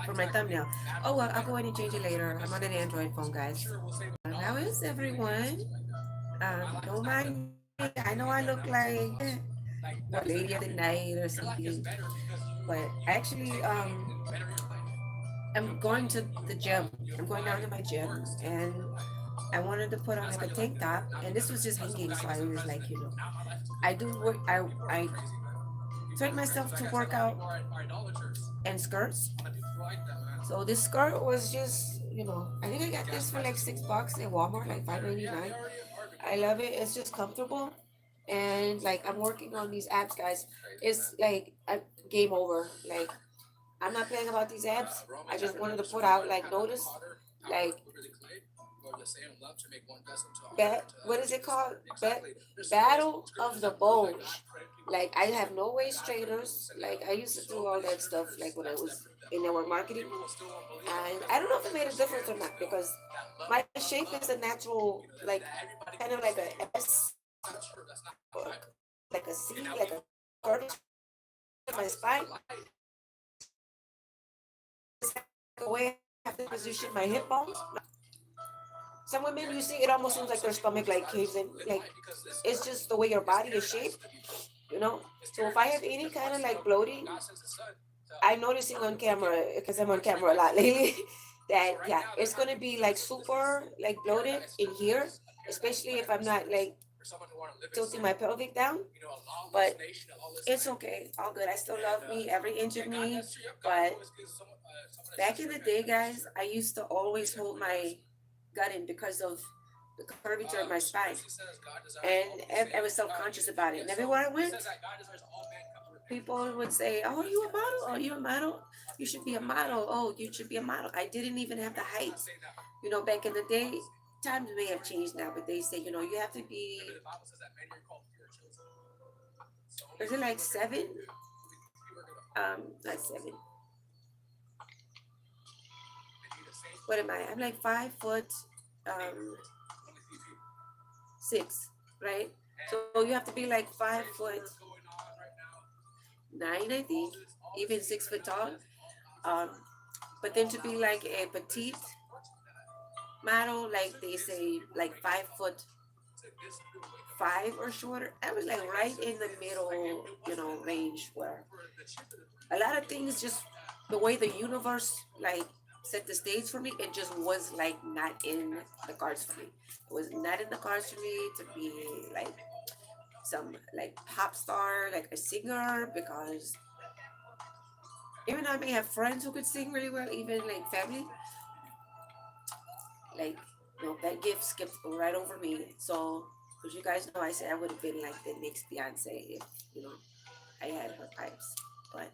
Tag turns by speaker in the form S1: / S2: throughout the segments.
S1: for my thumbnail. Oh well, I'll go ahead and change it later. I'm on an Android phone, guys. How is everyone? Don't mind me. I know I look like what lady of the night or something, but actually, I'm going to the gym. I'm going down to my gym, and I wanted to put on like a tank top, and this was just hanging, so I was like, I do work. I train myself to work out and skirts. So this skirt was just, I think I got this for like $6 at Walmart, like 5.99. I love it. It's just comfortable, and like I'm working on these abs, guys. It's like a game over. Like I'm not playing about these abs. I just wanted to put out like notice, like what is it called? Battle of the Bulge. Like I have no waist trainers. Like I used to do all that stuff like when I was in network marketing. And I don't know if it made a difference or not because my shape is a natural, like kind of like a S, or like a C, like a curvature in my spine. The way I have to position my hip bones. Some women, you see, it almost seems like their stomach like caves in. Like it's just the way your body is shaped, you know. So if I have any kind of like bloating, I'm noticing on camera because I'm on camera a lot lately. That yeah, it's gonna be like super like bloated in here, especially if I'm not like tilting my pelvic down. But it's okay, all good. I still love me, every inch of me. But back in the day, guys, I used to always hold my gut in because of the curvature of my spine, and I was self conscious about it. And everywhere I went, people would say, "Oh, are you a model? Oh, you a model? You should be a model. Oh, you should be a model." I didn't even have the height. Back in the day, times may have changed now, but they say, you have to be. Is it like 7? Not 7. What am I? I'm like 5 foot, um, 6, right? So you have to be like 5'9", I think, even 6 foot tall. Um, but then to be like a petite model, like they say, like 5'5" or shorter. I was like right in the middle, range where a lot of things just the way the universe like set the stage for me, it just was like not in the cards for me. It was not in the cards for me to be like some like pop star, like a singer, because even though I may have friends who could sing really well, even like family, like that gift skipped right over me. So, because you guys know, I said I would have been like the next Beyonce if I had her pipes. But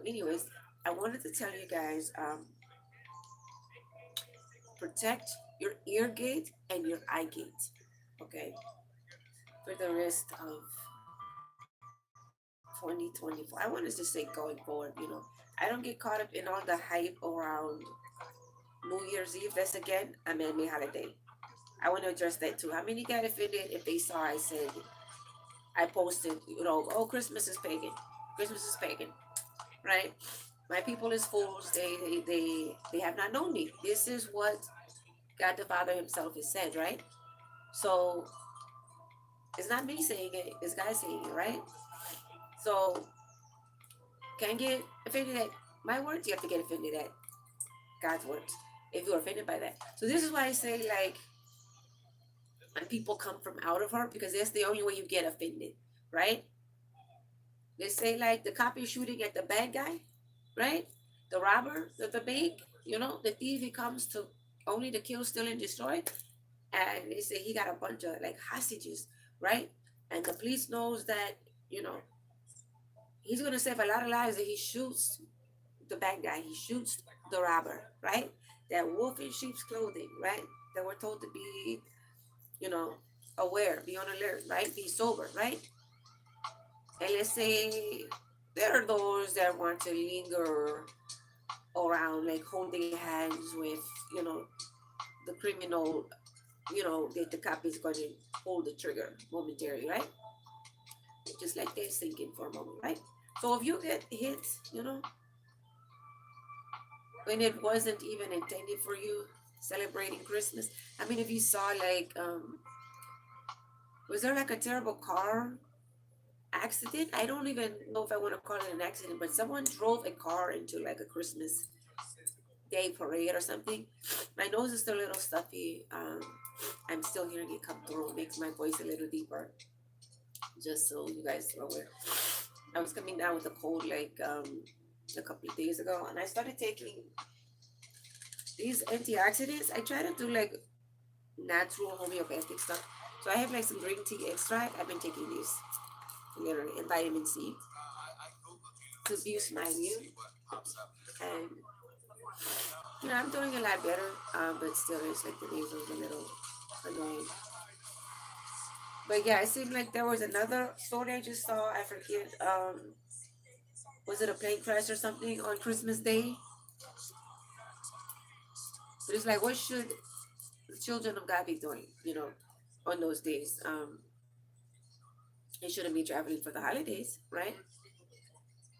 S1: anyways, I wanted to tell you guys, protect your ear gate and your eye gate, okay, for the rest of 2024. I want to just say going forward, I don't get caught up in all the hype around New Year's Eve. That's again a man-made holiday. I want to address that too. How many got offended if they saw I said I posted, oh, Christmas is pagan. Christmas is pagan, right? My people is fools. They have not known me. This is what God the Father Himself has said, right? So it's not me saying it; it's God saying it, right? So can't get offended at my words. You have to get offended at God's words if you're offended by that. So this is why I say, like, when people come from out of her, because that's the only way you get offended, right? They say like the cop is shooting at the bad guy, right? The robber, the bank, the thief, he comes to only to kill, steal, and destroy. And they say he got a bunch of like hostages, right? And the police knows that, you know, he's gonna save a lot of lives if he shoots the bad guy, he shoots the robber, right? That wolf in sheep's clothing, right? That we're told to be, you know, aware, be on alert, right? Be sober, right? And let's say there are those that want to linger around, like holding hands with, the criminal, that the cop is going to pull the trigger momentarily, right? Just like they're thinking for a moment, right? So if you get hit, when it wasn't even intended for you celebrating Christmas. I mean, if you saw like, was there like a terrible car accident? I don't even know if I want to call it an accident, but someone drove a car into like a Christmas Day parade or something. My nose is still a little stuffy. I'm still hearing it come through. It makes my voice a little deeper, just so you guys are aware. I was coming down with a cold like a couple of days ago, and I started taking these antioxidants. I try to do like natural homeopathic stuff. So I have like some green tea extract. I've been taking these literally and vitamin C to boost my immune. And I'm doing a lot better. But still, it's like the nasal's a little annoying. But yeah, it seemed like there was another story I just saw. I forget. Was it a plane crash or something on Christmas Day? But it's like, what should the children of God be doing? On those days. They shouldn't be traveling for the holidays, right?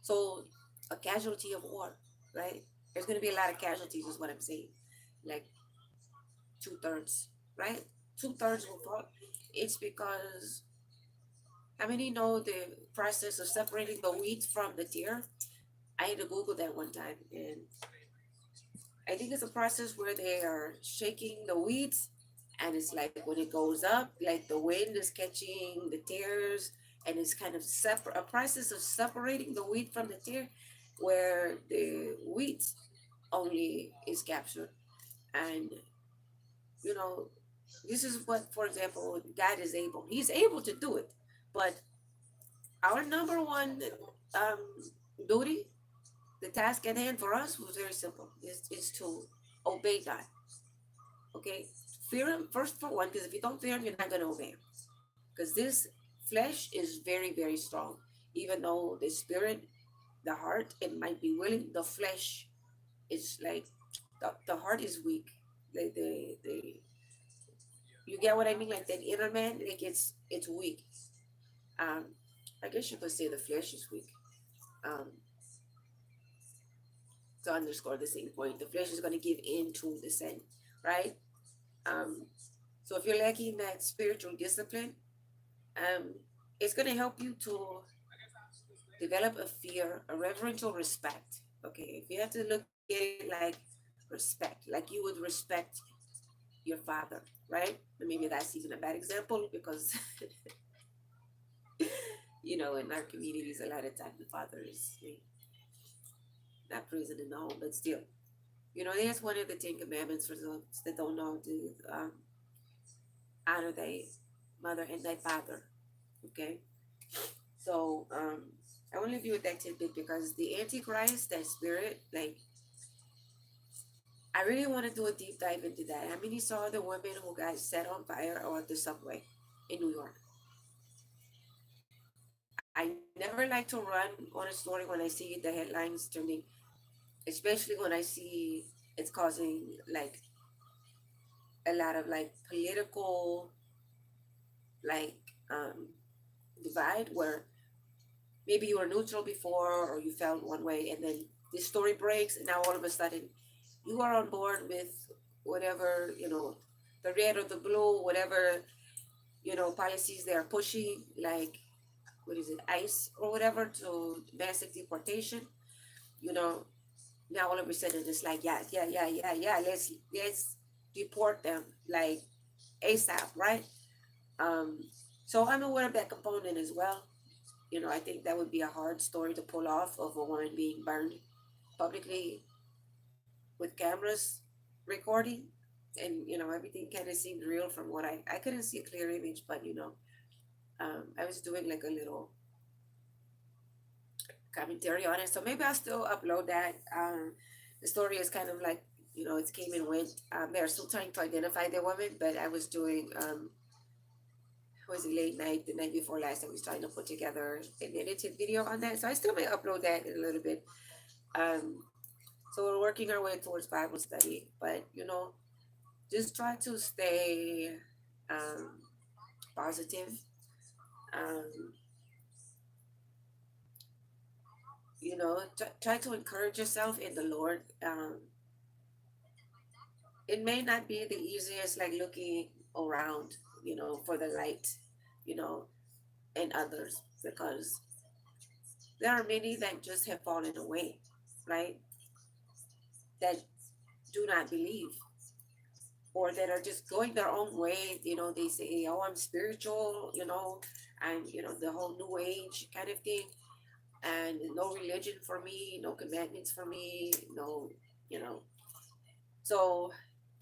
S1: So a casualty of war, right? There's gonna be a lot of casualties, is what I'm saying. Like 2/3, right? 2/3 will fall. It's because how many know the process of separating the wheat from the tear? I had to Google that one time, and I think it's a process where they are shaking the wheat, and it's like when it goes up, like the wind is catching the tears, and it's kind of a process of separating the wheat from the tear, where the wheat only is captured. And you know, this is what, for example, God is able. He's able to do it, but our number one um, duty, the task at hand for us was very simple. Is to obey God. Okay, fear Him first for one, because if you don't fear Him, you're not going to obey Him. Because this flesh is very, very strong. Even though the spirit, the heart, it might be willing, the flesh is like the heart is weak. Like you get what I mean? Like that inner man, like it's weak. Um, I guess you could say the flesh is weak. Um, to underscore the same point, the flesh is going to give in to the sin, right? Um, so if you're lacking that spiritual discipline, um, it's going to help you to develop a fear, a reverential respect. Okay, if you have to look at it like respect, like you would respect your father, right? Maybe that's even a bad example because in our communities, a lot of times the father is not present in the home, but still, there's one of the Ten Commandments for those that don't know to honor thy mother and thy father. Okay, so I want to leave you with that tidbit because the Antichrist, that spirit, like I really want to do a deep dive into that. How many saw the woman who got set on fire on the subway in New York? I never like to run on a story when I see the headlines turning, especially when I see it's causing like a lot of like political like um, divide where maybe you were neutral before or you felt one way and then this story breaks and now all of a sudden you are on board with whatever the red or the blue, whatever policies they are pushing, like what is it, ICE or whatever, to massive deportation. you know Now all of a sudden it's like, yeah, yeah, yeah, yeah, yeah, let's deport them like ASAP, right? um so I'm aware of that component as well. I think that would be a hard story to pull off, of a woman being burned publicly with cameras recording, and everything kind of seemed real from what I couldn't see a clear image, but I was doing like a little commentary on it, so maybe I'll still upload that. The story is kind of like, it came and went. They're still trying to identify the woman, but I was doing was it late night, the night before last, I was trying to put together an edited video on that, so I still may upload that in a little bit. um so we're working our way towards Bible study, but just try to stay um, positive. Um, try to encourage yourself in the Lord. it may not be the easiest, like looking around, for the light, you know, and others, because there are many that just have fallen away, right? That do not believe, or that are just going their own way. They say, oh, I'm spiritual, and, the whole new age kind of thing, and no religion for me, no commandments for me, no, you know. So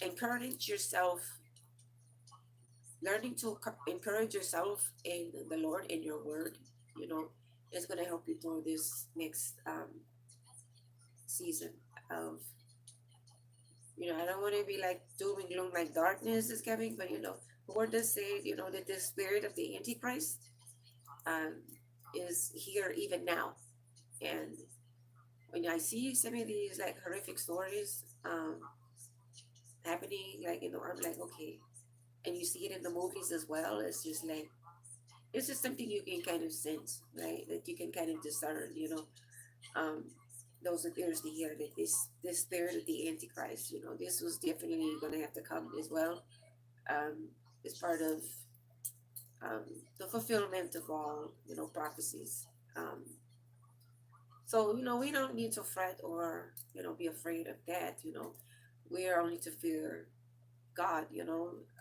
S1: encourage yourself, learning to encourage yourself in the Lord, in your word, you know, is going to help you through this next season of, I don't want to be like doom and gloom, like darkness is coming, but, the word does say, that the spirit of the Antichrist um, is here even now. And when I see some of these like horrific stories happening, like, I'm like, okay. And you see it in the movies as well. It's just like, it's just something you can kind of sense, right? That you can kind of discern, um, those appears to hear that this spirit of the Antichrist, this was definitely going to have to come as well. As part of um, the fulfillment of all, prophecies. So, we don't need to fret or, be afraid of that. We are only to fear God,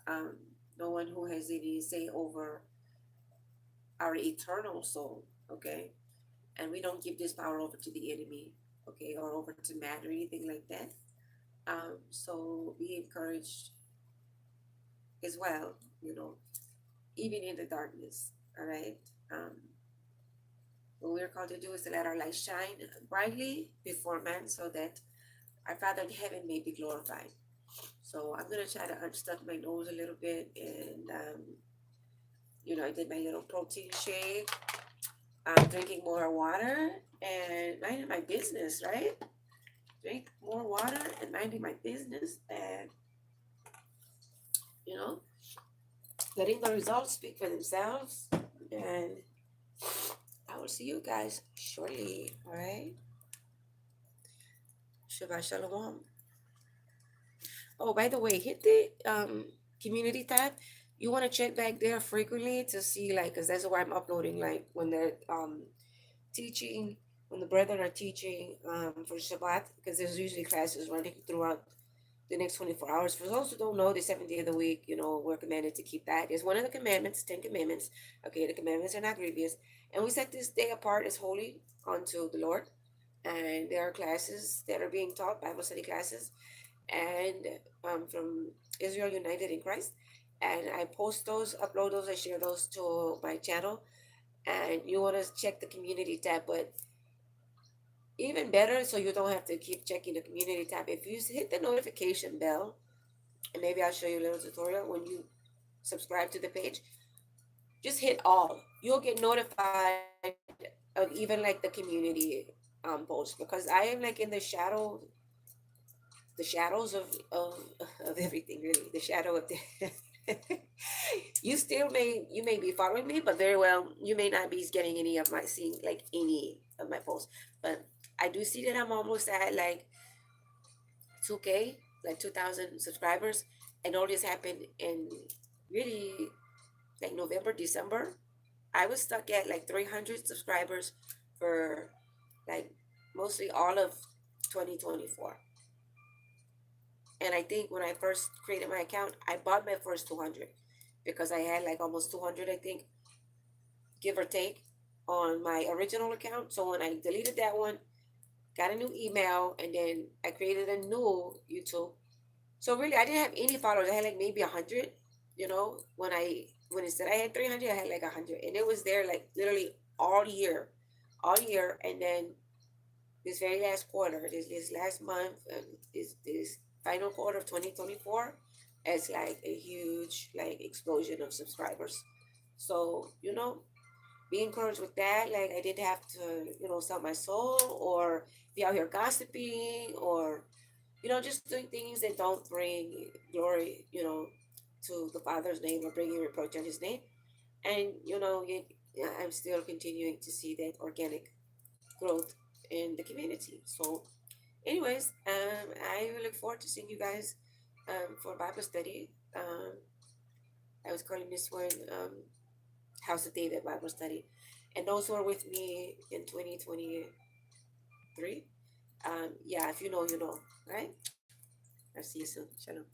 S1: um, no one who has any say over our eternal soul, okay? And we don't give this power over to the enemy, okay, or over to man or anything like that. So be encouraged as well, even in the darkness, all right? What we're called to do is to let our light shine brightly before man so that our Father in heaven may be glorified. So I'm going to try to unstuck my nose a little bit, and, I did my little protein shake. I'm drinking more water and minding my business, right? Drink more water and minding my business, and, you know, letting the results speak for themselves. And I will see you guys shortly, all right? Shabbat Shalawam. Oh, by the way, hit the community tab. You want to check back there frequently to see, like, because that's why I'm uploading, like, when they're teaching, when the brethren are teaching for Shabbat, because there's usually classes running throughout the next 24 hours. For those who don't know, the seventh day of the week, we're commanded to keep that. It's one of the commandments, 10 commandments. Okay, the commandments are not grievous. And we set this day apart as holy unto the Lord. And there are classes that are being taught, Bible study classes, and from Israel United in Christ. And I post those, upload those, I share those to my channel. And you want to check the community tab, but even better, so you don't have to keep checking the community tab, if you hit the notification bell, and maybe I'll show you a little tutorial when you subscribe to the page. Just hit all. You'll get notified of even like the community post, because I am like in the shadows of everything, really, the shadow of the you may be following me, but very well you may not be getting any of my seeing like any of my posts. But I do see that I'm almost at like 2K, like 2,000 subscribers, and all this happened in really like November, December. I was stuck at like 300 subscribers for like mostly all of 2024. And I think when I first created my account, I bought my first 200 because I had like almost 200, I think, give or take, on my original account. So when I deleted that one, got a new email, and then I created a new YouTube. So really, I didn't have any followers. I had like maybe 100. When it said I had 300, I had like 100, and it was there like literally all year. And then this very last quarter, this last month, this final quarter of 2024, it's like a huge like explosion of subscribers. So be encouraged with that. Like, I didn't have to, sell my soul or be out here gossiping or, just doing things that don't bring glory, to the Father's name or bringing reproach on His name. And, I'm still continuing to see that organic growth in the community. So, anyways, I look forward to seeing you guys for Bible study. I was calling this one House of David Bible study. And those who are with me in 2023, yeah, if you know, you know, right? I'll see you soon. Shalom.